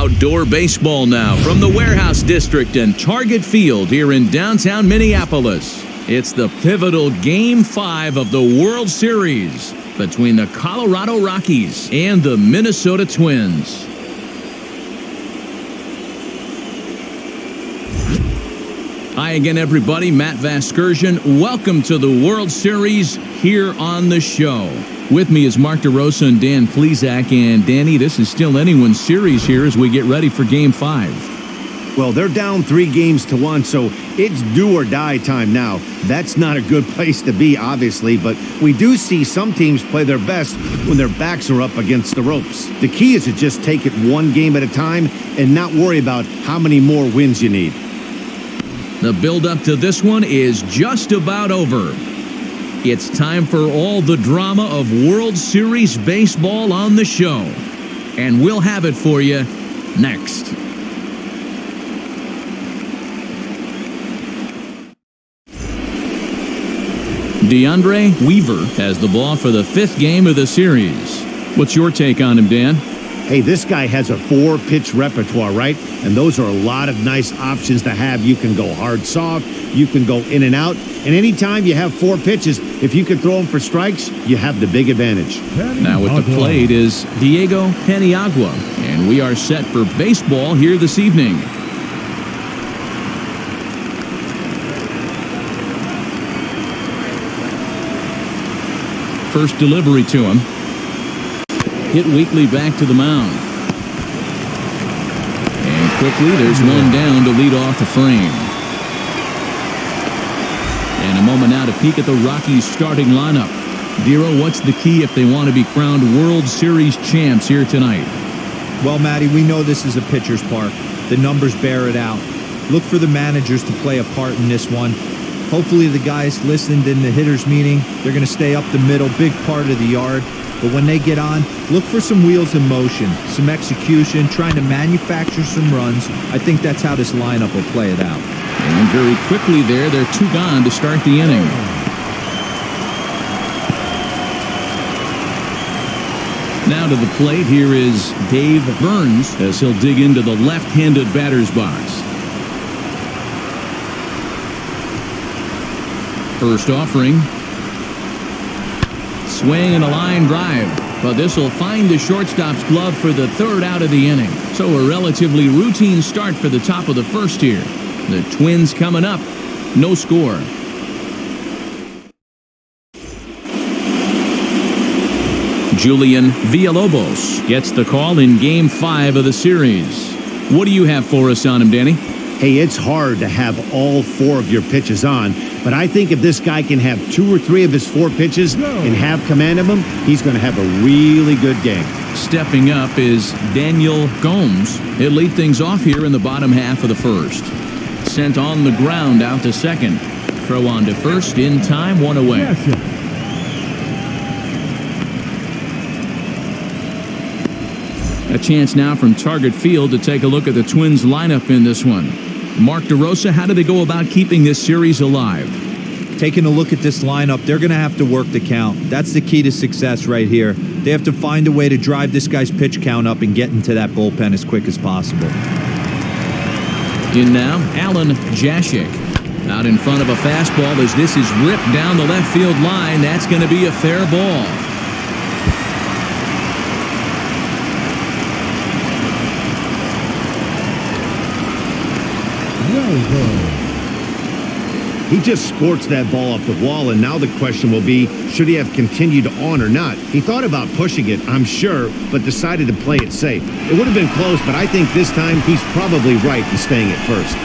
Outdoor baseball now from the Warehouse District and Target Field here in downtown Minneapolis. It's the pivotal Game 5 of the World Series between the Colorado Rockies and the Minnesota Twins. Hi again, everybody. Matt Vasquez. Welcome to the World Series here on the show. With me is Mark DeRosa and Dan Plesac. And Danny, this is still anyone's series here as we get ready for Game 5. Well, they're down 3-1, so it's do or die time now. That's not a good place to be, obviously, but we do see some teams play their best when their backs are up against the ropes. The key is to just take it one game at a time and not worry about how many more wins you need. The build-up to this one is just about over. It's time for all the drama of World Series baseball on the show. And we'll have it for you next. DeAndre Weaver has the ball for the 5th game of the series. What's your take on him, Dan? Hey, this guy has a 4-pitch repertoire, right? And those are a lot of nice options to have. You can go hard, soft. You can go in and out. And anytime you have 4 pitches, if you can throw them for strikes, you have the big advantage. Now at the plate is Diego Paniagua. And we are set for baseball here this evening. First delivery to him. Hit weakly back to the mound. And quickly, there's one down to lead off the frame. And a moment now to peek at the Rockies starting lineup. Dero, what's the key if they want to be crowned World Series champs here tonight? Well, Matty, we know this is a pitcher's park. The numbers bear it out. Look for the managers to play a part in this one. Hopefully the guys listened in the hitters meeting. They're going to stay up the middle, big part of the yard. But when they get on, look for some wheels in motion, some execution, trying to manufacture some runs. I think that's how this lineup will play it out. And very quickly there, they're 2 gone to start the inning. Now to the plate, here is Dave Burns as he'll dig into the left-handed batter's box. First offering. Swing and a line drive, but this will find the shortstop's glove for the 3rd out of the inning. So a relatively routine start for the top of the 1st here. The Twins coming up, no score. Julian Villalobos gets the call in Game 5 of the series. What do you have for us on him, Danny? Hey, it's hard to have all 4 of your pitches on, but I think if this guy can have 2 or 3 of his 4 pitches and have command of them, he's going to have a really good game. Stepping up is Daniel Gomes. He'll lead things off here in the bottom half of the 1st. Sent on the ground out to 2nd. Throw on to 1st in time, 1 away. A chance now from Target Field to take a look at the Twins lineup in this one. Mark DeRosa, how do they go about keeping this series alive? Taking a look at this lineup, they're going to have to work the count. That's the key to success right here. They have to find a way to drive this guy's pitch count up and get into that bullpen as quick as possible. In now, Alan Jashik. Out in front of a fastball as this is ripped down the left field line. That's going to be a fair ball. He just scorched that ball off the wall, and now the question will be, should he have continued on or not? He thought about pushing it, I'm sure, but decided to play it safe. It would have been close, but I think this time he's probably right in staying at first.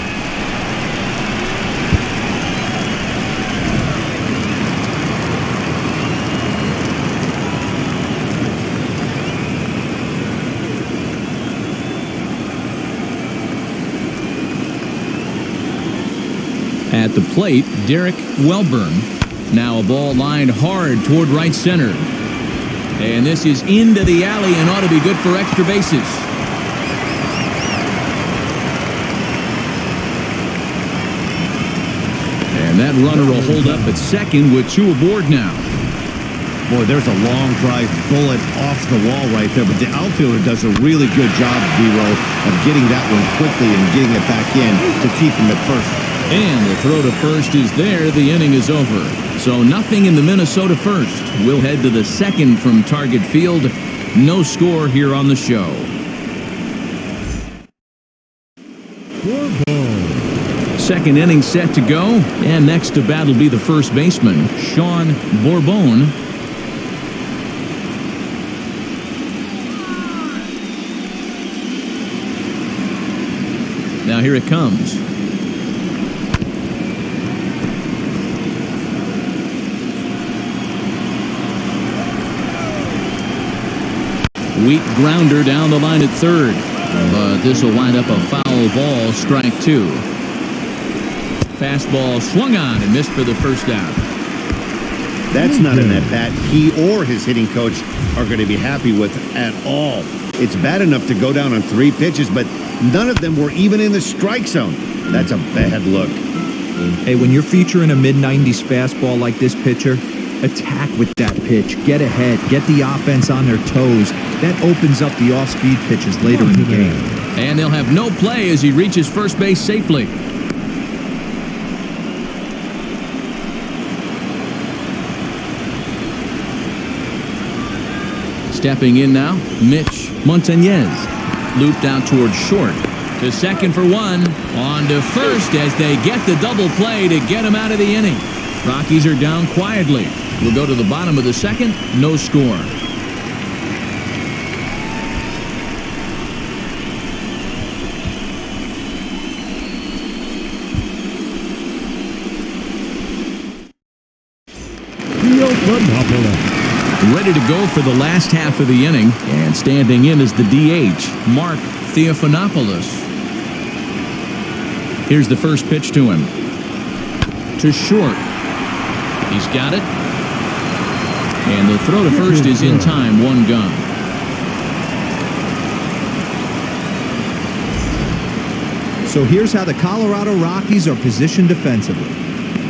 At the plate, Derrick Welburn. Now a ball lined hard toward right center. And this is into the alley and ought to be good for extra bases. And that runner will hold up at 2nd with 2 aboard now. Boy, there's a long drive bullet off the wall right there, but the outfielder does a really good job, B-Roll, of getting that one quickly and getting it back in to keep him at first. And the throw to first is there. The inning is over. So nothing in the Minnesota first. We'll head to the second from Target Field. No score here on the show. Second inning set to go, and next to bat will be the first baseman, Sean Bourbon. Now here it comes. Weak grounder down the line at third, but this will wind up a foul ball, strike two. Fastball swung on and missed for the first out. That's not an at-bat he or his hitting coach are going to be happy with at all. It's bad enough to go down on 3 pitches, but none of them were even in the strike zone. That's a bad look. Hey, when you're featuring a mid-90s fastball like this pitcher, attack with that pitch. Get ahead. Get the offense on their toes. That opens up the off-speed pitches later in the game. And they'll have no play as he reaches first base safely. Stepping in now, Mitch Montañez. Looped out towards short. To second for one. On to first as they get the double play to get him out of the inning. Rockies are down quietly. We'll go to the bottom of the second. No score. Ready to go for the last half of the inning, and standing in is the DH, Mark Theophanopoulos. Here's the first pitch to him. To short. He's got it. And the throw to first is in time, one gone. So here's how the Colorado Rockies are positioned defensively.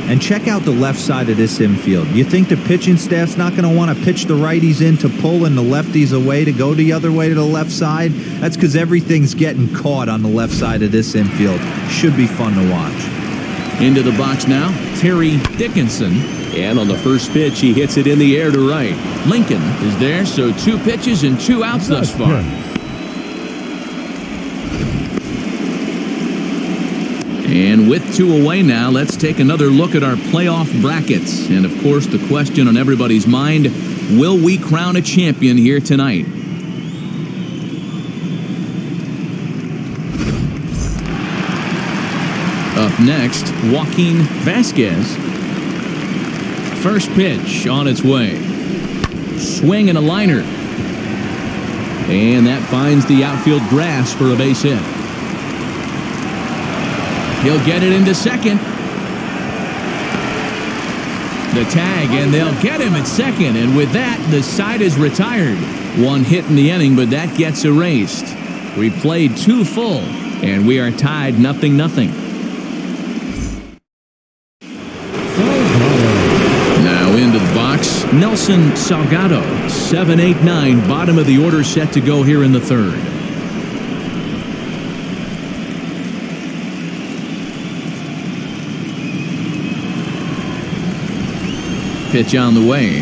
And check out the left side of this infield. You think the pitching staff's not going to want to pitch the righties in to pull and the lefties away to go the other way to the left side? That's because everything's getting caught on the left side of this infield. Should be fun to watch. Into the box now, Terry Dickinson. And on the first pitch, he hits it in the air to right. Lincoln is there, so 2 pitches and 2 outs thus far. And with 2 away now, let's take another look at our playoff brackets. And of course, the question on everybody's mind, will we crown a champion here tonight? Up next, Joaquin Vasquez. First pitch on its way. Swing and a liner. And that finds the outfield grass for a base hit. He'll get it into second. The tag, and they'll get him at second. And with that, the side is retired. 1 hit in the inning, but that gets erased. We played 2 full, and we are tied 0-0. Now into the box, Nelson Salgado. 7-8-9, bottom of the order set to go here in the third. Pitch on the way.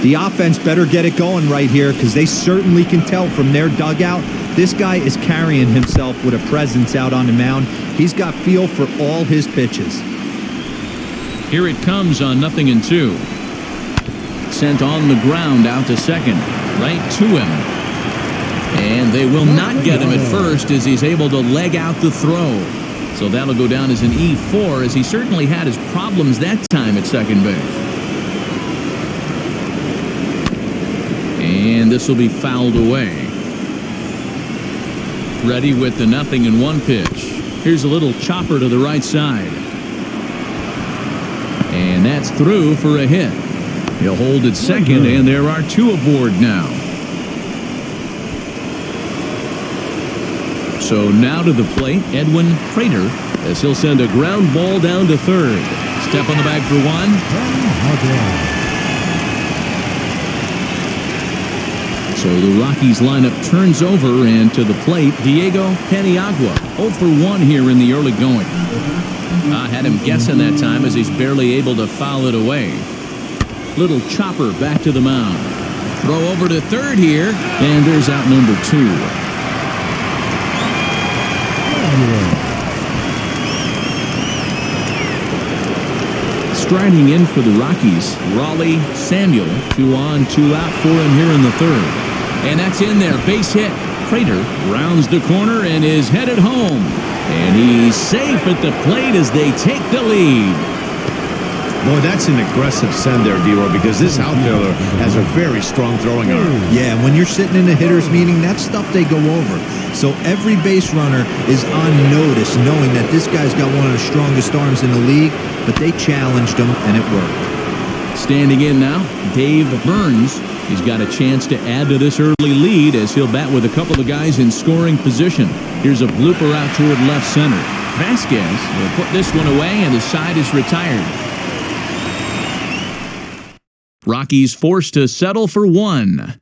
The offense better get it going right here because they certainly can tell from their dugout this guy is carrying himself with a presence out on the mound. He's got feel for all his pitches. Here it comes on 0-2. Sent on the ground out to second. Right to him. And they will not get him at first as he's able to leg out the throw. So that'll go down as an E4 as he certainly had his problems that time at second base. And this will be fouled away. Ready with the 0-1 pitch. Here's a little chopper to the right side. And that's through for a hit. He'll hold at second, and there are 2 aboard now. So now to the plate, Edwin Prater, as he'll send a ground ball down to third. Step on the bag for one. So the Rockies lineup turns over, and to the plate, Diego Paniagua. 0 for 1 here in the early going. I had him guessing that time as he's barely able to foul it away. Little chopper back to the mound. Throw over to third here, and there's out number 2. Striding in for the Rockies, Raleigh Samuel. 2 on, 2 out for him here in the third. And that's in there, base hit. Prater rounds the corner and is headed home. And he's safe at the plate as they take the lead. Boy, that's an aggressive send there, D-Roy, because this outfielder has a very strong throwing arm. Yeah, when you're sitting in a hitter's meeting, that's stuff they go over. So every base runner is on notice, knowing that this guy's got one of the strongest arms in the league, but they challenged him, and it worked. Standing in now, Dave Burns. He's got a chance to add to this early lead as he'll bat with a couple of guys in scoring position. Here's a blooper out toward left center. Vasquez will put this one away, and the side is retired. Rockies forced to settle for 1.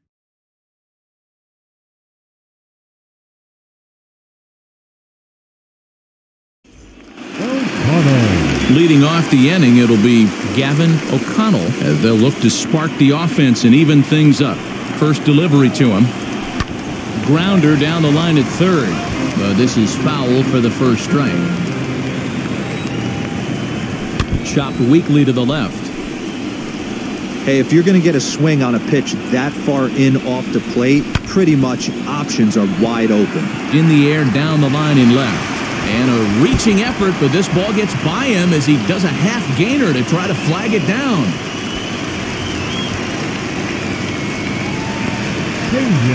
Leading off the inning, it'll be Gavin O'Connell as they'll look to spark the offense and even things up. First delivery to him. Grounder down the line at third. This is foul for the first strike. Chopped weakly to the left. Hey, if you're going to get a swing on a pitch that far in off the plate, pretty much options are wide open. In the air, down the line in left. And a reaching effort, but this ball gets by him as he does a half gainer to try to flag it down.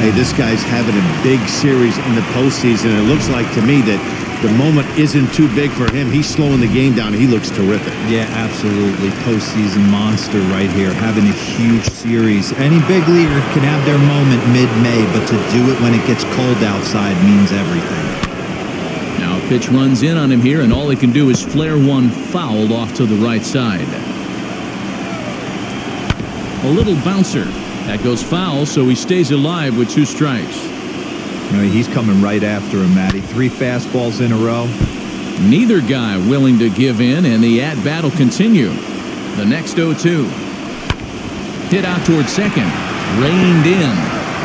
Hey, this guy's having a big series in the postseason. It looks like to me that the moment isn't too big for him. He's slowing the game down. He looks terrific. Yeah, absolutely. Postseason monster right here, having a huge series. Any big leaguer can have their moment mid-May, but to do it when it gets cold outside means everything. Now a pitch runs in on him here, and all he can do is flare one foul off to the right side. A little bouncer. That goes foul, so he stays alive with 2 strikes. You know, he's coming right after him, Matty. 3 fastballs in a row. Neither guy willing to give in, and the at-bat will continue. The next 0-2. Hit out towards second. Reined in.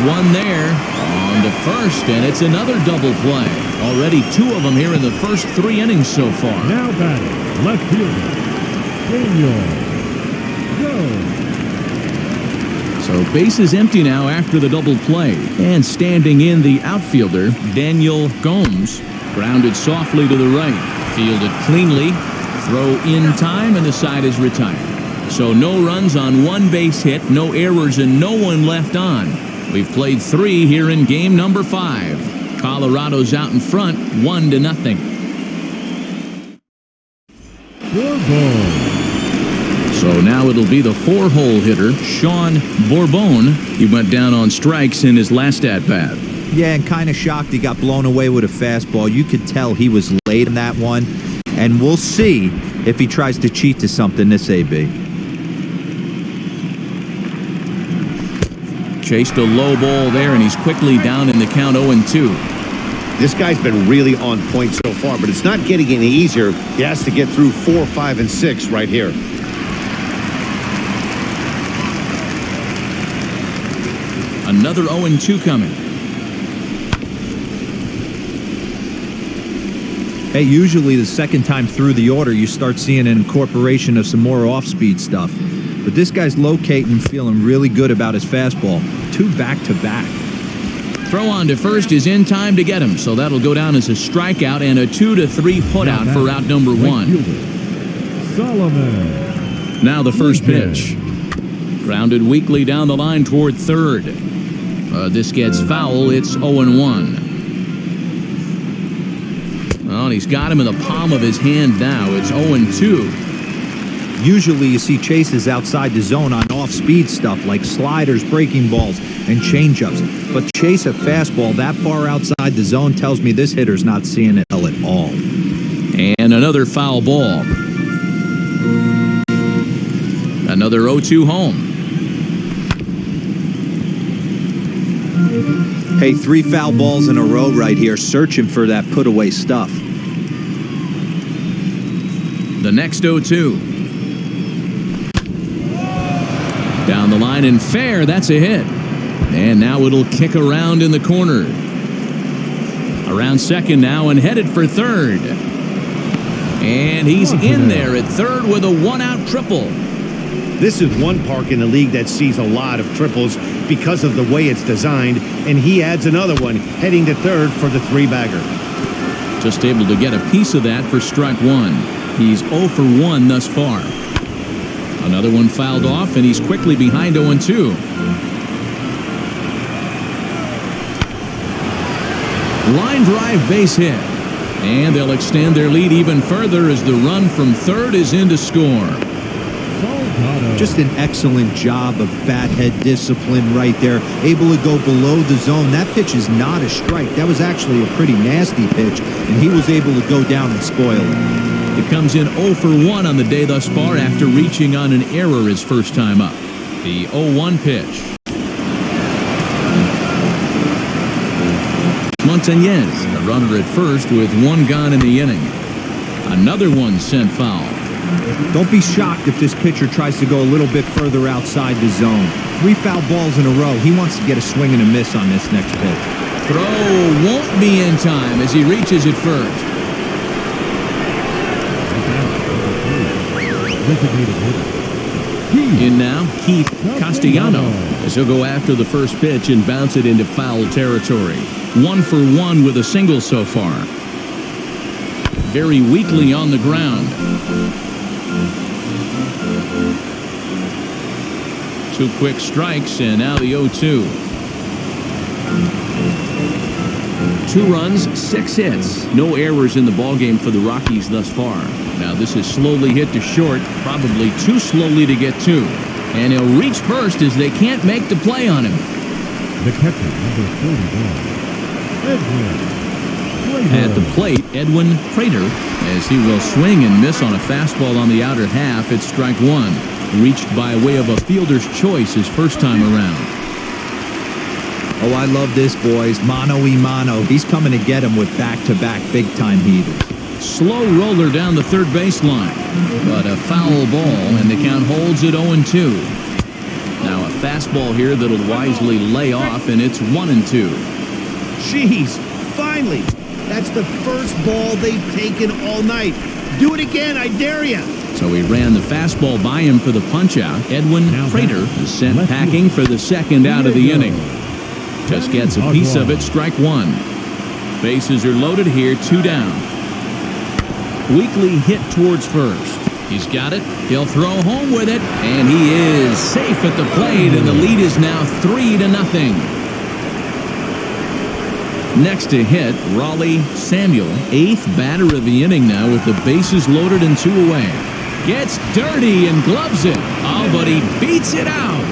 One there. On to first, and it's another double play. Already 2 of them here in the first 3 innings so far. Now batting, left fielder, Daniel Jones. So base is empty now after the double play. And standing in, the outfielder, Daniel Gomes. Grounded softly to the right. Fielded cleanly. Throw in time, and the side is retired. So no runs on 1 base hit, no errors, and no one left on. We've played 3 here in game number 5. Colorado's out in front, 1-0. 4 balls. So now it'll be the 4-hole hitter, Sean Bourbon. He went down on strikes in his last at-bat. Yeah, and kind of shocked he got blown away with a fastball. You could tell he was late in that one. And we'll see if he tries to cheat to something this AB. Chased a low ball there, and he's quickly down in the count 0-2. This guy's been really on point so far, but it's not getting any easier. He has to get through 4, 5, and 6 right here. Another 0-2 coming. Hey, usually the second time through the order, you start seeing an incorporation of some more off-speed stuff. But this guy's locating, feeling really good about his fastball. 2 back-to-back. Throw on to first is in time to get him, so that'll go down as a strikeout and a 2-3 putout for out number 1. Solomon. Now the first pitch. Grounded weakly down the line toward third. This gets foul. It's 0-1. Well, he's got him in the palm of his hand now. It's 0-2. Usually you see chases outside the zone on off-speed stuff like sliders, breaking balls, and changeups. But chase a fastball that far outside the zone tells me this hitter's not seeing it at all. And another foul ball. Another 0-2 home. Hey, 3 foul balls in a row right here, searching for that put-away stuff. The next 0-2. Down the line and fair, that's a hit. And now it'll kick around in the corner. Around second now and headed for third. And he's in there at third with a 1-out triple. This is one park in the league that sees a lot of triples because of the way it's designed, and he adds another one heading to third for the 3-bagger. Just able to get a piece of that for strike one. He's 0 for 1 thus far. Another one fouled off, and he's quickly behind 0-2. Line drive base hit. And they'll extend their lead even further as the run from third is in to score. Just an excellent job of bat head discipline right there. Able to go below the zone. That pitch is not a strike. That was actually a pretty nasty pitch, and he was able to go down and spoil it. It comes in 0 for 1 on the day thus far after reaching on an error his first time up. The 0-1 pitch. Montañez, a runner at first with 1 gone in the inning. Another one sent foul. Don't be shocked if this pitcher tries to go a little bit further outside the zone. 3 foul balls in a row. He wants to get a swing and a miss on this next pitch. Throw won't be in time as he reaches it first. In now, Keith Castillano, as he'll go after the first pitch and bounce it into foul territory. 1 for 1 with a single so far. Very weakly on the ground. 2 quick strikes, and now the 0-2. 2 runs, 6 hits. No errors in the ballgame for the Rockies thus far. Now this is slowly hit to short, probably too slowly to get to. And he'll reach first as they can't make the play on him. The catcher, number 41, Edwin. At the plate, Edwin Prater, as he will swing and miss on a fastball on the outer half. It's strike 1. Reached by way of a fielder's choice his first time around. Oh, I love this, boys. Mano-y-mano. He's coming to get him with back-to-back big-time heaters. Slow roller down the third baseline, but a foul ball, and the count holds at 0-2. Now a fastball here that'll wisely lay off, and it's 1-2. Jeez, finally! That's the first ball they've taken all night. Do it again, I dare ya! So he ran the fastball by him for the punch-out. Edwin Prater is sent packing for the second out of the inning. Just gets a piece of it, strike 1. Bases are loaded here, 2 down. Weakly hit towards first. He's got it. He'll throw home with it, and he is safe at the plate, and the lead is now 3-0. Next to hit, Raleigh Samuel, 8th batter of the inning now with the bases loaded and 2 away. Gets dirty and gloves it. Oh, but he beats it out.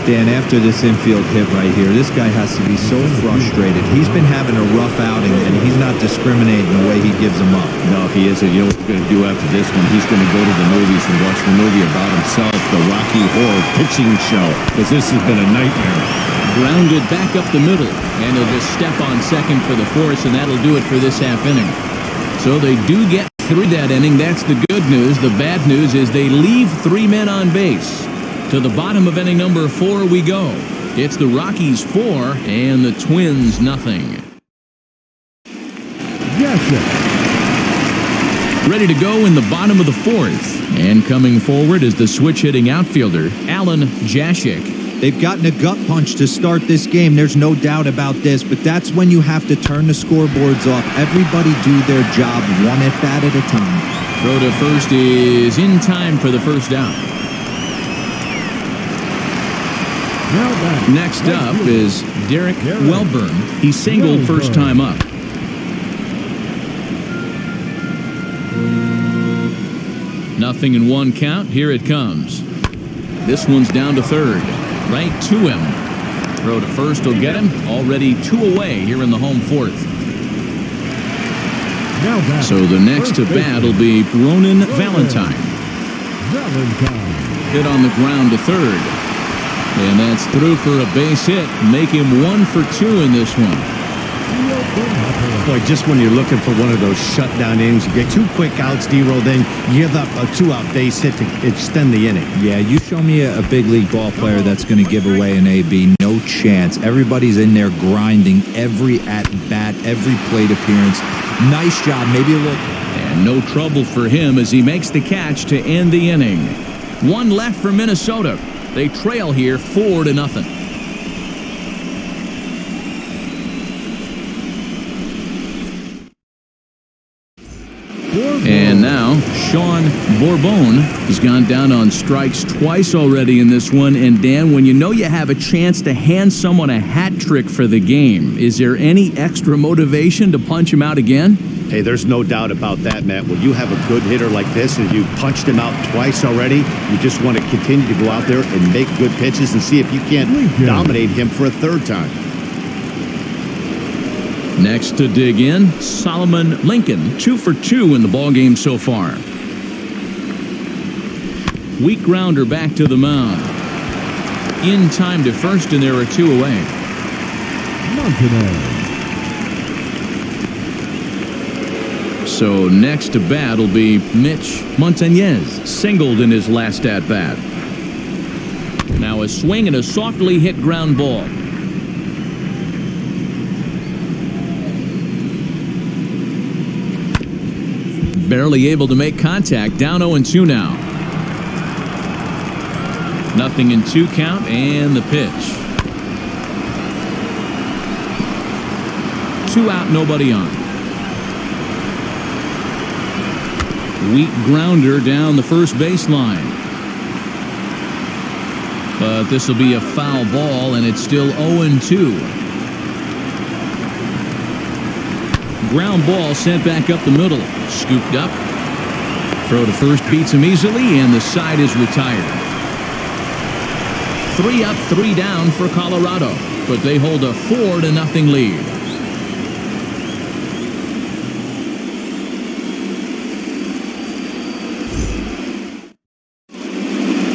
Dan, after this infield hit right here, this guy has to be so frustrated. He's been having a rough outing, and he's not discriminating the way he gives them up. No, he isn't. You know what he's going to do after this one? He's going to go to the movies and watch the movie about himself, the Rocky Horror Pitching Show, because this has been a nightmare. Grounded back up the middle, and he'll just step on second for the force, and that'll do it for this half inning. So they do get through that inning. That's the good news. The bad news is they leave 3 men on base. To the bottom of inning number 4 we go. It's the Rockies 4 and the Twins nothing. Yes, sir. Ready to go in the bottom of the 4th. And coming forward is the switch-hitting outfielder, Alan Jashik. They've gotten a gut punch to start this game. There's no doubt about this, but that's when you have to turn the scoreboards off. Everybody do their job 1 at-bat at a time. Throw to first is in time for the first out. Next up is Derrick Welburn. He singled first time up. Nothing in 1 count. Here it comes. This one's down to third. Right to him. Throw to first will get him. Already 2 away here in the home 4th. So the next to bat will be Ronan Valentine. Hit on the ground to third. And that's through for a base hit. Make him 1 for 2 in this one. Boy, just when you're looking for one of those shutdown innings, you get 2 quick outs, D-Roll, then you give up a 2-out base hit to extend the inning. Yeah, you show me a big league ball player that's going to give away an AB. No chance. Everybody's in there grinding every at-bat, every plate appearance. Nice job. Maybe a little... And no trouble for him as he makes the catch to end the inning. 1 left for Minnesota. They trail here 4-0. And now, Sean Bourbon has gone down on strikes twice already in this one. And Dan, when you know you have a chance to hand someone a hat trick for the game, is there any extra motivation to punch him out again? Hey, there's no doubt about that, Matt. When you have a good hitter like this and you punched him out twice already, you just want to continue to go out there and make good pitches and see if you can't dominate him for a third time. Next to dig in, Solomon Lincoln, 2 for 2 in the ballgame so far. Weak grounder back to the mound. In time to first, and there are 2 away. So next to bat will be Mitch Montañez, singled in his last at-bat. Now a swing and a softly hit ground ball. Barely able to make contact. Down 0-2 now. 0-2 count and the pitch. 2 out, nobody on. Weak grounder down the first baseline. But this will be a foul ball, and it's still 0-2. Ground ball sent back up the middle. Scooped up. Throw to first beats him easily, and the side is retired. 3 up, 3 down for Colorado, but they hold a 4-0 lead.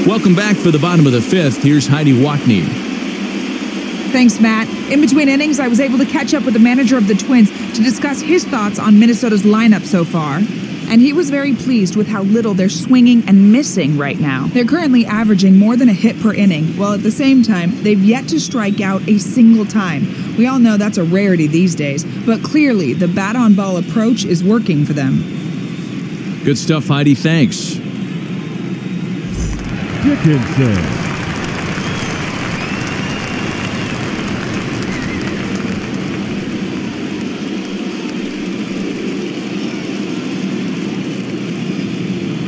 Welcome back for the bottom of the 5th. Here's Heidi Joaquin. Thanks, Matt. In between innings, I was able to catch up with the manager of the Twins to discuss his thoughts on Minnesota's lineup so far. And he was very pleased with how little they're swinging and missing right now. They're currently averaging more than a hit per inning, while at the same time, they've yet to strike out a single time. We all know that's a rarity these days, but clearly the bat-on-ball approach is working for them. Good stuff, Heidi. Thanks. Dickinson.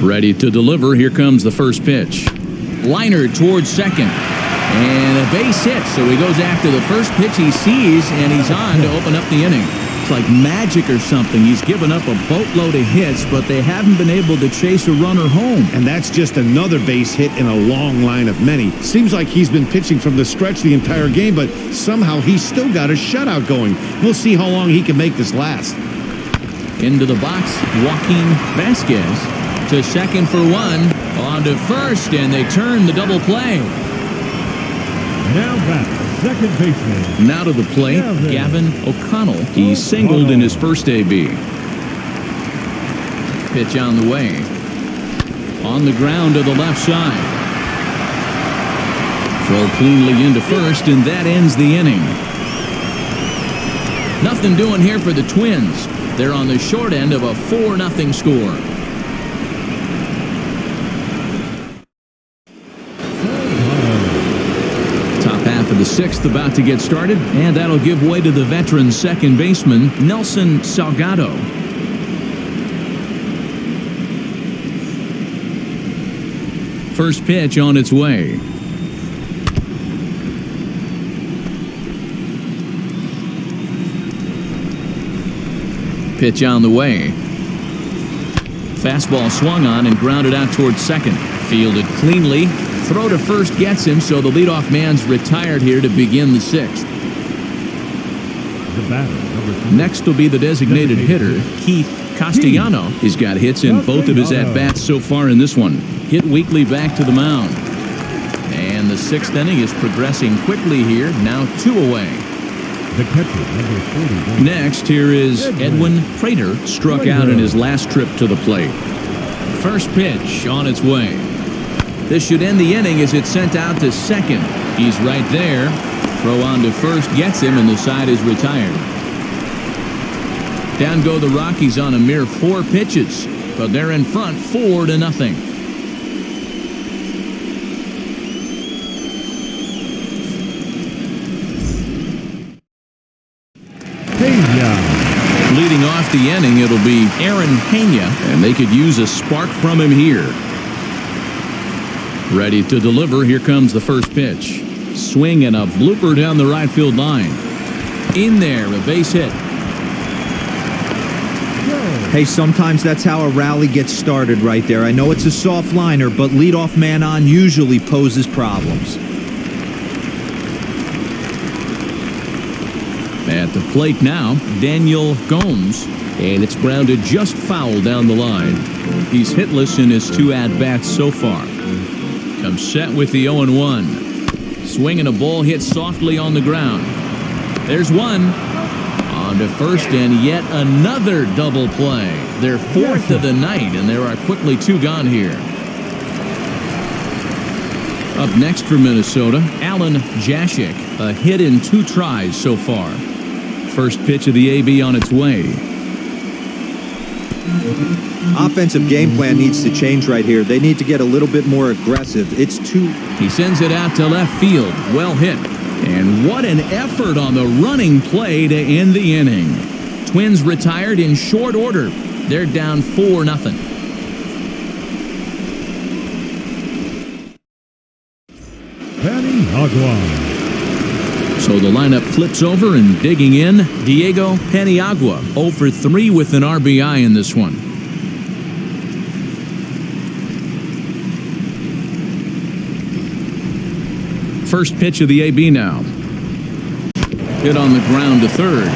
Ready to deliver. Here comes the first pitch. Liner towards second. And a base hit. So he goes after the first pitch he sees, and he's on to open up the inning. It's like magic or something. He's given up a boatload of hits, but they haven't been able to chase a runner home. And that's just another base hit in a long line of many. Seems like he's been pitching from the stretch the entire game, but somehow he's still got a shutout going. We'll see how long he can make this last. Into the box, Joaquin Vasquez. To second for 1, on to first, and they turn the double play. Now back, second baseman. Now to the plate, Gavin O'Connell. He singled in his first AB. Pitch on the way. On the ground to the left side. Throw cleanly into first, and that ends the inning. Nothing doing here for the Twins. They're on the short end of a 4-0 score. Of the 6th about to get started, and that'll give way to the veteran second baseman Nelson Salgado. First pitch on its way. Pitch on the way. Fastball swung on and grounded out towards second. Fielded cleanly. Throw to first gets him, so the leadoff man's retired here to begin the 6th. the batter, number 3. Next will be the designated hitter, Keith Castillano. He's got hits in both of his at-bats so far in this one. Hit weekly back to the mound. And the 6th inning is progressing quickly here, now 2 away. The catcher, number 41. Next, here is Edwin Prater, struck out in his last trip to the plate. First pitch on its way. This should end the inning as it's sent out to second. He's right there. Throw on to first gets him, and the side is retired. Down go the Rockies on a mere 4 pitches, but they're in front 4-0. Leading off the inning, it'll be Aaron Pena, and they could use a spark from him here. Ready to deliver, here comes the first pitch. Swing and a blooper down the right field line. In there, a base hit. Hey, sometimes that's how a rally gets started right there. I know it's a soft liner, but leadoff man on usually poses problems. At the plate now, Daniel Gomes, and it's grounded just foul down the line. He's hitless in his 2 at-bats so far. Comes set with the 0-1. Swinging a ball hit softly on the ground. There's one. On to first, and yet another double play. Their 4th of the night, and there are quickly 2 gone here. Up next for Minnesota, Alan Jashik, a hit in 2 tries so far. First pitch of the AB on its way. Offensive game plan needs to change right here. They need to get a little bit more aggressive. It's too... He sends it out to left field. Well hit. And what an effort on the running play to end the inning. Twins retired in short order. They're down 4-0. Paniagua. So the lineup flips over, and digging in, Diego Paniagua, 0 for 3 with an RBI in this one. First pitch of the AB now. Hit on the ground to third.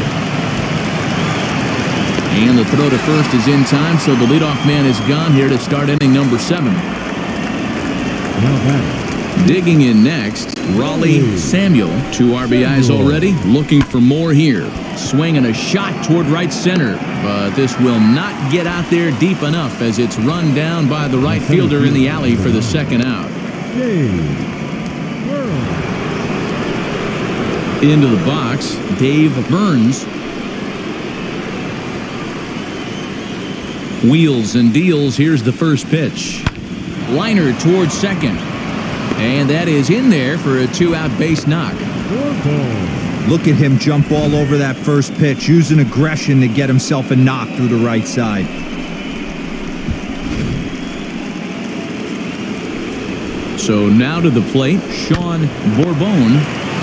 And the throw to first is in time, so the leadoff man is gone here to start inning number 7. Now back. Digging in next, Raleigh Samuel. 2 RBIs already, looking for more here. Swinging a shot toward right center, but this will not get out there deep enough as it's run down by the right fielder in the alley for the 2nd out. Into the box, Dave Burns. Wheels and deals, here's the first pitch. Liner towards second. And that is in there for a 2-out base knock. Look at him jump all over that first pitch, using aggression to get himself a knock through the right side. So now to the plate, Sean Bourbon.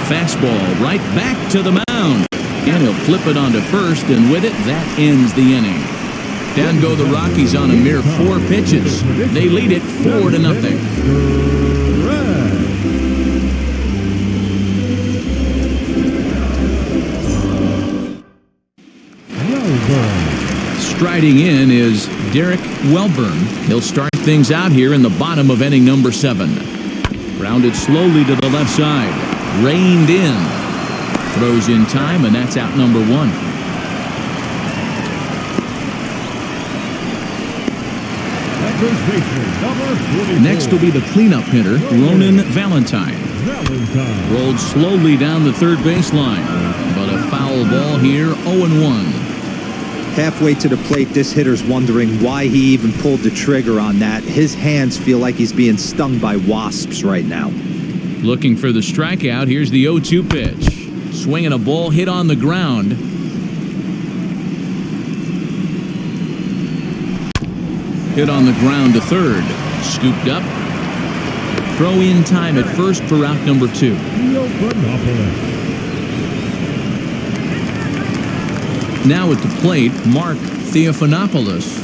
Fastball right back to the mound. And he'll flip it onto first, and with it, that ends the inning. Down go the Rockies on a mere 4 pitches. They lead it 4-0. Striding in is Derrick Welburn. He'll start things out here in the bottom of inning number 7. Grounded slowly to the left side. Reined in. Throws in time, and that's out number 1. Next will be the cleanup hitter, Ronan Valentine. Rolled slowly down the third baseline, but a foul ball here, 0-1. Halfway to the plate, this hitter's wondering why he even pulled the trigger on that. His hands feel like he's being stung by wasps right now. Looking for the strikeout, here's the 0-2 pitch. Swinging a ball hit on the ground. Hit on the ground to third. Scooped up. Throw in time at first for out number 2. Now at the plate, Mark Theophanopoulos.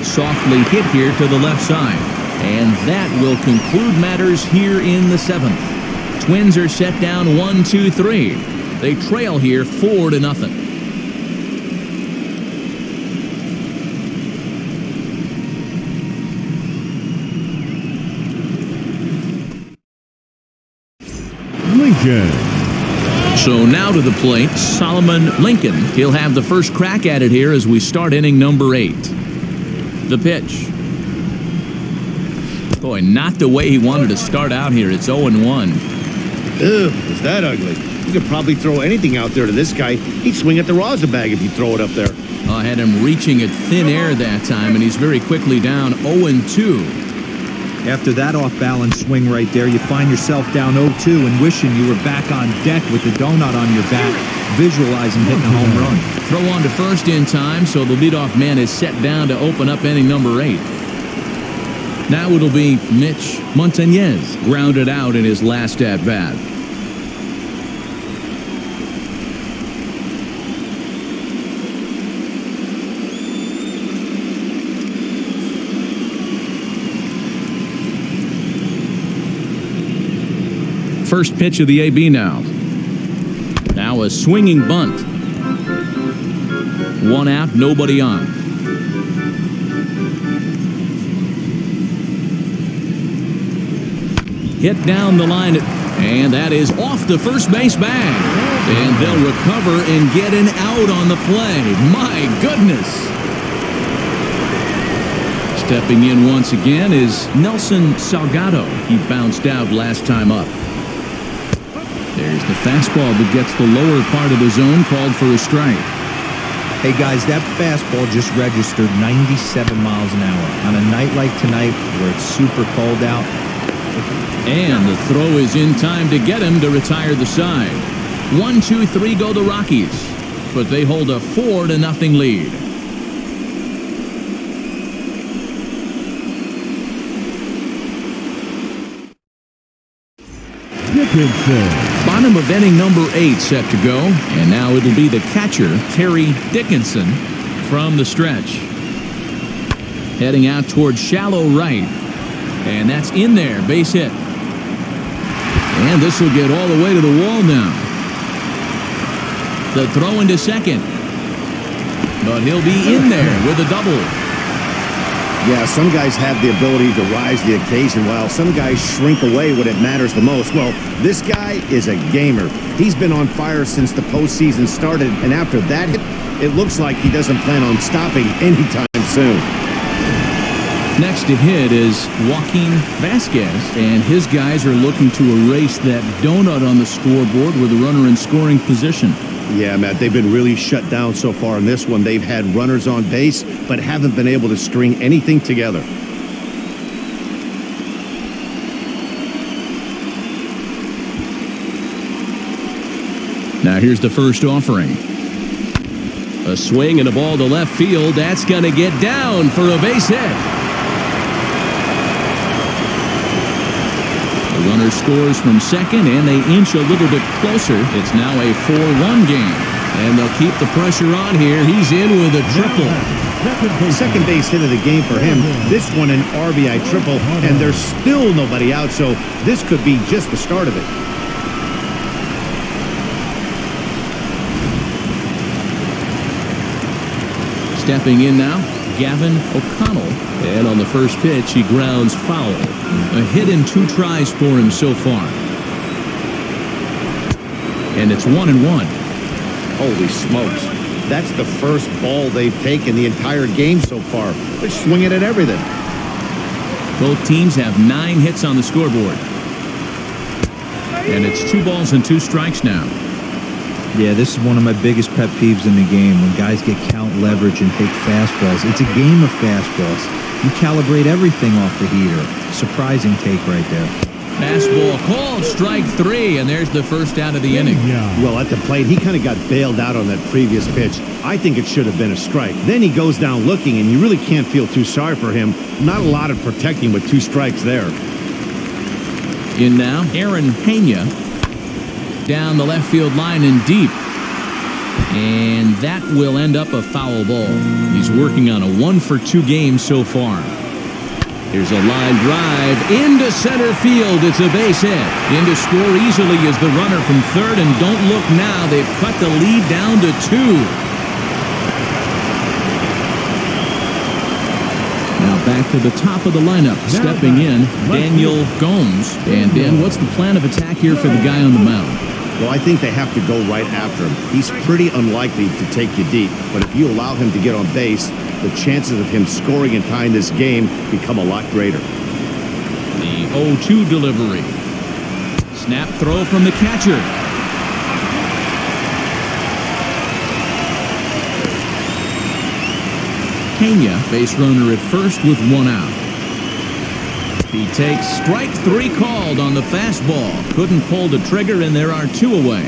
Softly hit here to the left side. And that will conclude matters here in the 7th. Twins are set down 1-2-3. They trail here 4-0. Lincoln. So now to the plate, Solomon Lincoln. He'll have the first crack at it here as we start inning number 8. The pitch. Boy, not the way he wanted to start out here. It's 0-1. Ugh, is that ugly? You could probably throw anything out there to this guy. He'd swing at the rosin bag if you throw it up there. I had him reaching at thin air that time, and he's very quickly down 0-2. After that off-balance swing right there, you find yourself down 0-2 and wishing you were back on deck with the donut on your back, visualizing hitting a home run. Throw on to first in time, so the leadoff man is set down to open up inning number 8. Now it'll be Mitch Montañez, grounded out in his last at-bat. First pitch of the AB now. Now a swinging bunt. 1 out, nobody on. Hit down the line, and that is off the first base bag. And they'll recover and get an out on the play. My goodness. Stepping in once again is Nelson Salgado. He bounced out last time up. There's the fastball that gets the lower part of the zone, called for a strike. Hey guys, that fastball just registered 97 miles an hour. On a night like tonight where it's super cold out. And the throw is in time to get him to retire the side. 1-2-3 go the Rockies, but they hold a 4-0 lead. Dickinson. Bottom of inning number 8 set to go, and now it'll be the catcher, Terry Dickinson, from the stretch. Heading out towards shallow right, and that's in there, base hit. And this will get all the way to the wall now. The throw into second, but he'll be in there with a double. Yeah, some guys have the ability to rise to the occasion while some guys shrink away when it matters the most. Well, this guy is a gamer. He's been on fire since the postseason started, and after that hit, it looks like he doesn't plan on stopping anytime soon. Next to hit is Joaquin Vasquez, and his guys are looking to erase that donut on the scoreboard with a runner in scoring position. Yeah, Matt, they've been really shut down so far in this one. They've had runners on base, but haven't been able to string anything together. Now here's the first offering. A swing and a ball to left field. That's going to get down for a base hit. The runner scores from second, and they inch a little bit closer. It's now a 4-1 game, and they'll keep the pressure on here. He's in with a triple. Second base hit of the game for him. This one an RBI triple, and there's still nobody out, so this could be just the start of it. Stepping in now, Gavin O'Connell. And on the first pitch, he grounds foul. A hit in 2 tries for him so far. And it's 1-1. Holy smokes. That's the first ball they've taken the entire game so far. They're swinging at everything. Both teams have 9 hits on the scoreboard. And it's 2 balls and 2 strikes now. Yeah, this is one of my biggest pet peeves in the game, when guys get count leverage and take fastballs. It's a game of fastballs. You calibrate everything off the heater. Surprising take right there. Fastball called, strike 3, and there's the first out of the inning. Well, at the plate, he kind of got bailed out on that previous pitch. I think it should have been a strike. Then he goes down looking, and you really can't feel too sorry for him. Not a lot of protecting with 2 strikes there. In now, Aaron Pena. Down the left field line and deep. And that will end up a foul ball. He's working on a 1-for-2 game so far. Here's a line drive into center field. It's a base hit. In to score easily is the runner from third, and don't look now. They've cut the lead down to 2. Now back to the top of the lineup. Stepping in, Daniel Gomes. And Dan, what's the plan of attack here for the guy on the mound? Well, I think they have to go right after him. He's pretty unlikely to take you deep, but if you allow him to get on base, the chances of him scoring and tying this game become a lot greater. The 0-2 delivery. Snap throw from the catcher. Pena, base runner at first with 1 out. He takes strike 3 called on the fastball. Couldn't pull the trigger, and there are 2 away.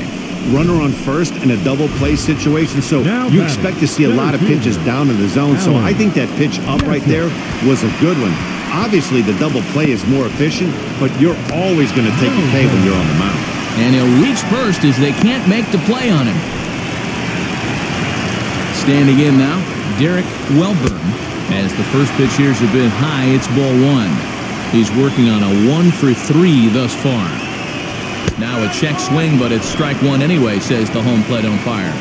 Runner on first in a double play situation, so you expect to see a lot of pitches down in the zone. So I think that pitch up right there was a good one. Obviously, the double play is more efficient, but you're always going to take a K when you're on the mound. And he'll reach first as they can't make the play on him. Standing in now, Derrick Welburn. As the first pitch here's a bit high, it's ball 1. He's working on a 1 for 3 thus far. Now a check swing, but it's strike 1 anyway, says the home plate umpire.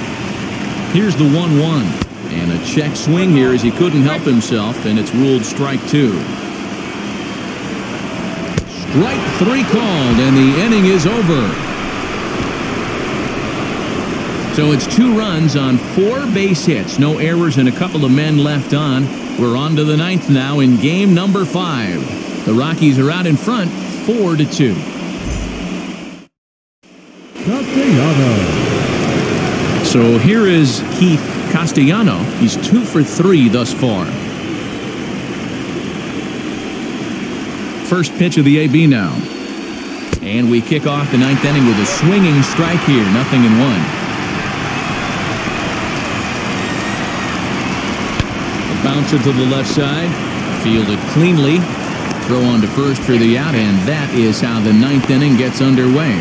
Here's the 1-1. And a check swing here as he couldn't help himself, and it's ruled strike 2. Strike 3 called, and the inning is over. So it's 2 runs on 4 base hits. No errors and a couple of men left on. We're on to the 9th now in game number 5. The Rockies are out in front, 4-2. Castillano. So here is Keith Castillano. He's 2 for 3 thus far. First pitch of the AB now. And we kick off the 9th inning with a swinging strike here, 0-1. A bouncer to the left side, fielded cleanly. Throw on to first for the out, and that is how the 9th inning gets underway.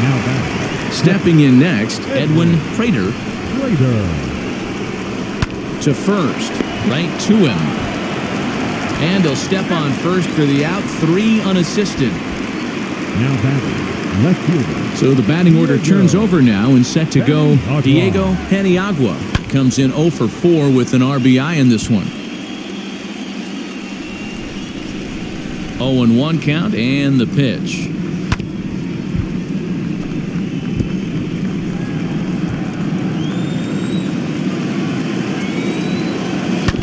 Now back. Stepping in next, Edwin Prater to first, right to him. And he'll step on first for the out, 3 unassisted. Now back. Left fielder. So the batting order turns over now and set to go. Diego Paniagua comes in 0 for 4 with an RBI in this one. 0-1 count, and the pitch.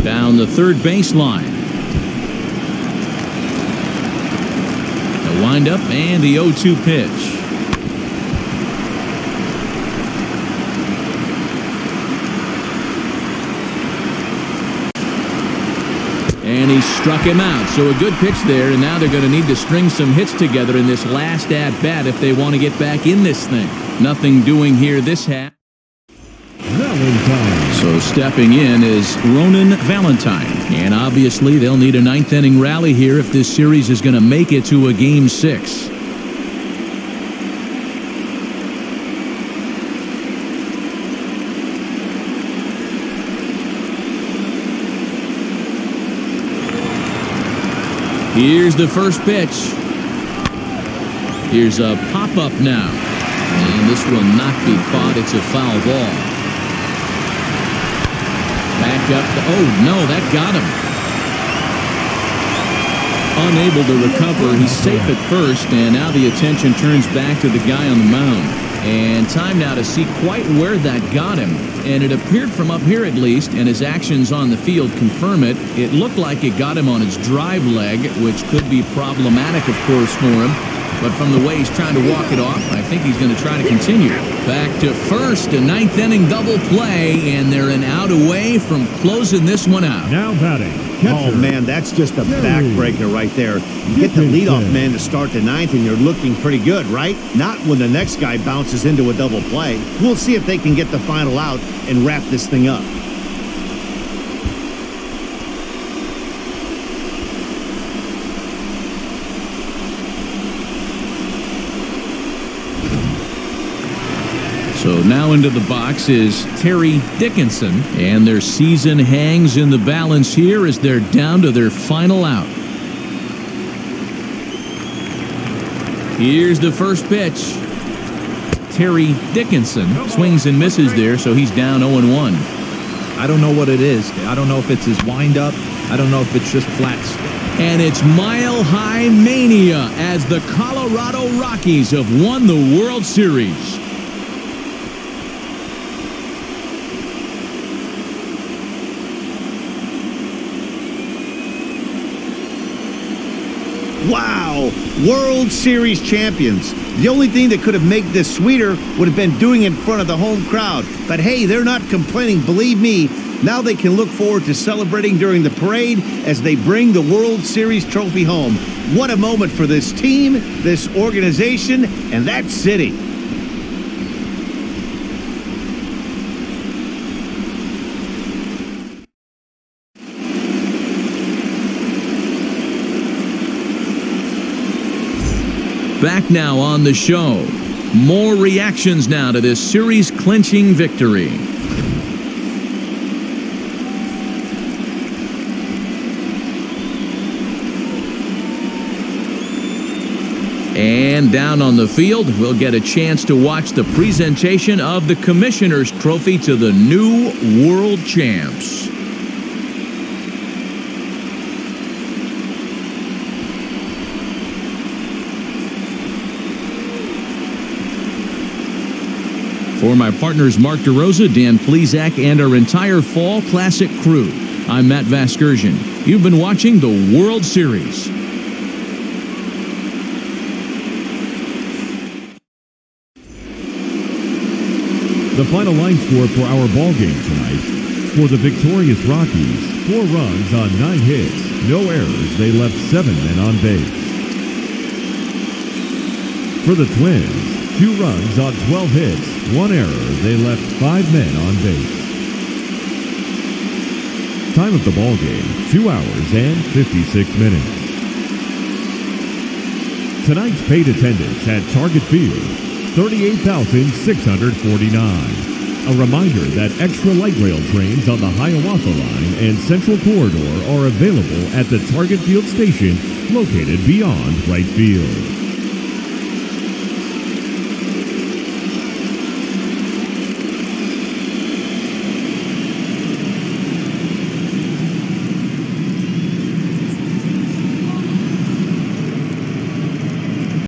Down the third baseline. The windup and the 0-2 pitch. And he struck him out. So a good pitch there, and now they're going to need to string some hits together in this last at-bat if they want to get back in this thing. Nothing doing here this half. Valentine. So stepping in is Ronan Valentine. And obviously they'll need a 9th inning rally here if this series is going to make it to a Game 6. Here's the first pitch. Here's a pop-up now. And this will not be caught. It's a foul ball. Back up. Oh, no, that got him. Unable to recover. He's safe at first, and now the attention turns back to the guy on the mound. And time now to see quite where that got him. And it appeared from up here at least, and his actions on the field confirm it. It looked like it got him on his drive leg, which could be problematic, of course, for him. But from the way he's trying to walk it off, I think he's going to try to continue. Back to first, a 9th inning double play, and they're an out away from closing this one out. Now batting. Oh, man, that's just a backbreaker right there. You get the leadoff man to start the 9th, and you're looking pretty good, right? Not when the next guy bounces into a double play. We'll see if they can get the final out and wrap this thing up. So So now into the box is Terry Dickinson, and their season hangs in the balance here as they're down to their final out. Here's the first pitch. Terry Dickinson swings and misses there, so he's down 0-1. I don't know what it is. I don't know if it's his windup. I don't know if it's just flats. And it's Mile High Mania as the Colorado Rockies have won the World Series. Wow! World Series champions. The only thing that could have made this sweeter would have been doing it in front of the home crowd. But hey, they're not complaining, believe me. Now they can look forward to celebrating during the parade as they bring the World Series trophy home. What a moment for this team, this organization, and that city. Back now on the show. More reactions now to this series-clinching victory. And down on the field, we'll get a chance to watch the presentation of the Commissioner's Trophy to the new World Champs. For my partners Mark DeRosa, Dan Plesac, and our entire Fall Classic crew, I'm Matt Vaskersian. You've been watching the World Series. The final line score for our ball game tonight. For the victorious Rockies, 4 runs on 9 hits, no errors. They left 7 men on base. For the Twins, 2 runs on 12 hits, 1 error. They left 5 men on base. Time of the ball game, 2 hours and 56 minutes. Tonight's paid attendance at Target Field, 38,649. A reminder that extra light rail trains on the Hiawatha Line and Central Corridor are available at the Target Field station located beyond right field.